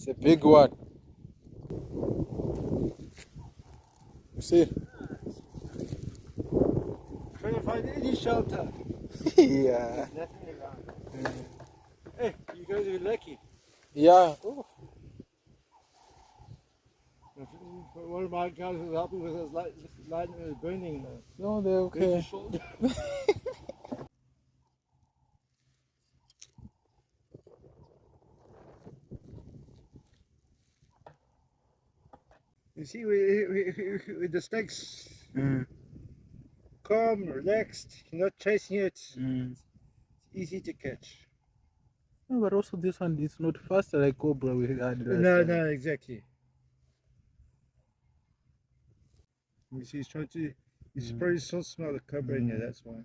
It's a big one. You see? Trying to find any shelter. Yeah. There's nothing around. Hey, you guys are lucky. Yeah. Oh. One of my guys was helping with his light was burning. No, they're okay. Shoulder. You see, with the snakes, calm, relaxed, you're not chasing it. It's easy to catch. No, but also this one is not faster like cobra we had last No, time. no, exactly. You see, he's trying to. He's probably still smell the cobra in there. That's why.